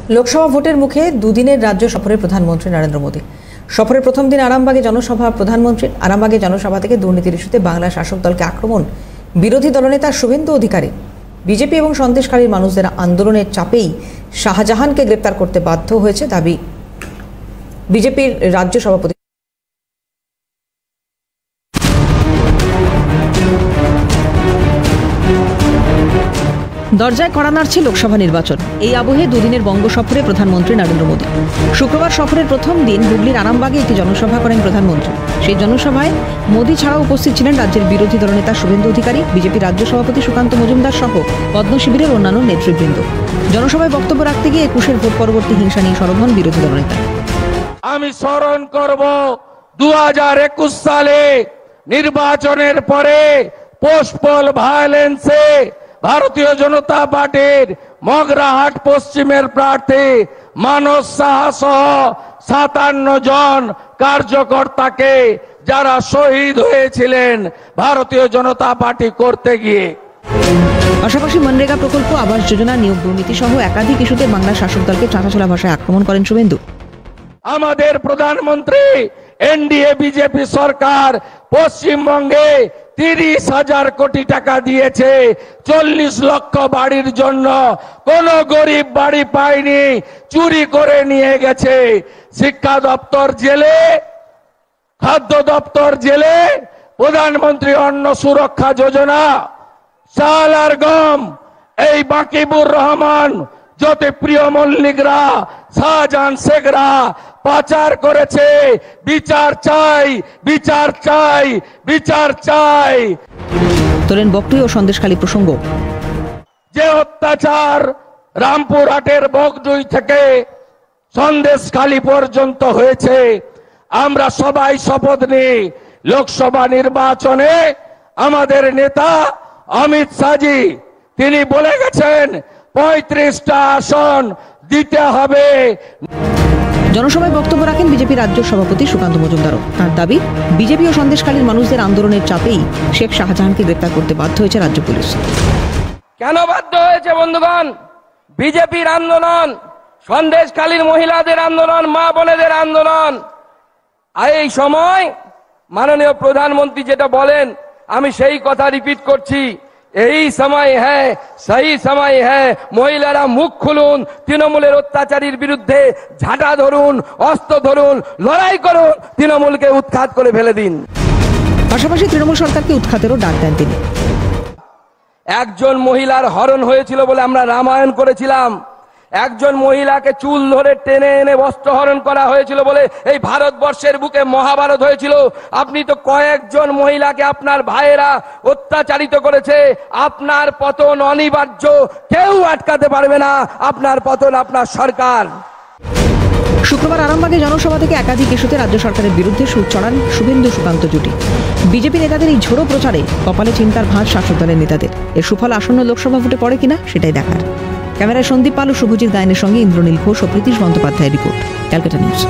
লোকসভা ভোটের মুখে দুদিনের রাজ্য সফরে প্রধানমন্ত্রী নরেন্দ্র মোদী। সফরের প্রথম দিন আরামবাগে জনসভা প্রধানমন্ত্রীর। আরামবাগে জনসভা থেকে দুর্নীতির ইস্যুতে বাংলা শাসক দলকে আক্রমণ বিরোধী দলনেতা শুভেন্দু অধিকারী। বিজেপি এবং সন্দেশখালীর মানুষদের আন্দোলনের চাপেই শাহজাহানকে গ্রেপ্তার করতে বাধ্য হয়েছে দাবি বিজেপির রাজ্য সভাপতি। দরজায় কড়া নাড়ছে লোকসভা নির্বাচন। এই আবহে দুদিনের বঙ্গ সফরে প্রধানমন্ত্রী নরেন্দ্র মোদী। শুক্রবার সফরের প্রথম দিন হুগলির আরামবাগে একটি জনসভা করেন প্রধানমন্ত্রী। সেই জনসভায় মোদী ছাড়াও উপস্থিত ছিলেন রাজ্যের বিরোধী দলনেতা শুভেন্দু অধিকারী, বিজেপি রাজ্য সভাপতি সুকান্ত মজুমদার সহ পদ্ম শিবিরের অন্যান্য নেতৃবৃন্দ। জনসভায় বক্তব্য রাখতে গিয়ে ২১-এর ভোট পরবর্তী হিংসা নিয়ে সরব হন বিরোধী দলনেতা। আমি স্মরণ করব ২০২১ সালে নির্বাচনের পরে পোস্টপোল ভায়োলেন্সে ভারতীয় জনতা পার্টির মগরাহাট পশ্চিমের প্রার্থী মানস সাহা সহ ৫৭ জন কার্যকর্তাকে যারা শহীদ হয়েছিলেন ভারতীয় জনতা পার্টি করতে গিয়ে। পাশাপাশি মনরেগা প্রকল্প, আবাস যোজনা, নিয়োগ দুর্নীতি সহ একাধিক ইস্যুতে বাংলা শাসক দলকে চাঁচাছোলা ভাষায় আক্রমণ করেন শুভেন্দু। আমাদের প্রধানমন্ত্রী এনডিএ বিজেপি সরকার পশ্চিমবঙ্গে ৩০,০০০ কোটি টাকা দিয়েছে ৪০ লক্ষ বাড়ির জন্য। কোন গরিব বাড়ি পায়নি, চুরি করে নিয়ে গেছে। শিক্ষা দপ্তর জেলে, খাদ্য দপ্তর জেলে, প্রধানমন্ত্রী অন্ন সুরক্ষা যোজনা, চাল আর গম, এই বাকিবুর রহমান, জ্যোতিপ্রিয় মল্লিকরা, শাহজাহান শেখরা পাচার করেছে। বিচার চাই, বিচার চাই, বিচার চাই। তোলেন বকটুই ও সন্দেশখালী প্রসঙ্গ। যে অত্যাচার রামপুরহাটের বকটুই থেকে সন্দেশখালী পর্যন্ত হয়েছে, আমরা সবাই শপথ নিই লোকসভা নির্বাচনে আমাদের নেতা অমিত শাহজি তিনি বলে গেছেন ৩৫টা আসন দিতে হবে। জনসভায় বক্তব্য রাখেন বিজেপি রাজ্য সভাপতি সুকান্ত মজুমদারও। তার দাবি, বিজেপি ও সন্দেশখালীর মানুষদের আন্দোলনের চাপেই শেখ শাহজাহানকে গ্রেপ্তার করতে বাধ্য হয়েছে রাজ্য পুলিশ। কেন বাধ্য হয়েছে বন্ধুগণ? বিজেপির আন্দোলন, সন্দেশখালীর মহিলাদের আন্দোলন, মা বোনেদের আন্দোলন। আর এই সময় মাননীয় প্রধানমন্ত্রী যেটা বলেন, আমি সেই কথা রিপিট করছি, এই সময় হ্যাঁ, সেই সময় হ্যাঁ। মহিলারা মুখ খুলুন, তৃণমূলের অত্যাচারীর বিরুদ্ধে ঝাঁটা ধরুন, অস্ত্র ধরুন, লড়াই করুন, তৃণমূলকে উৎখাত করে ফেলে দিন। পাশাপাশি তৃণমূল সরকারকে উৎখাতেরও ডাক দেন তিনি। একজন মহিলার হরণ হয়েছিল বলে আমরা রামায়ণ করেছিলাম। একজন মহিলাকে চুল ধরে টেনে এনে বস্ত্রহরণ করা হয়েছিল বলে এই ভারতবর্ষের বুকে মহাভারত হয়েছিল। আপনি তো কয়েকজন মহিলাকে আপনার ভাইয়েরা অত্যাচারিত করেছে। আপনার পতন অনিবার্য, কেউ আটকাতে পারবে না আপনার পতন, আপনার সরকার। শুক্রবার আরামবাগে জনসভা থেকে একাধিক ইস্যুতে রাজ্য সরকারের বিরুদ্ধে সুর চড়ান শুভেন্দু সুকান্ত জুটি। বিজেপি নেতাদের এই ঝোড়ো প্রচারে কপালে চিন্তার ভাঁজ শাসক দলের নেতাদের। এর সুফল আসন্ন লোকসভা ভোটে পড়ে কিনা সেটাই দেখার। ক্যামেরায় সন্দীপ পাল ও শুভজিৎ গায়নের সঙ্গে ইন্দ্রনীল ঘোষ ও প্রীতিশ বন্দ্যোপাধ্যায়ের রিপোর্ট, ক্যালকাটা নিউজ।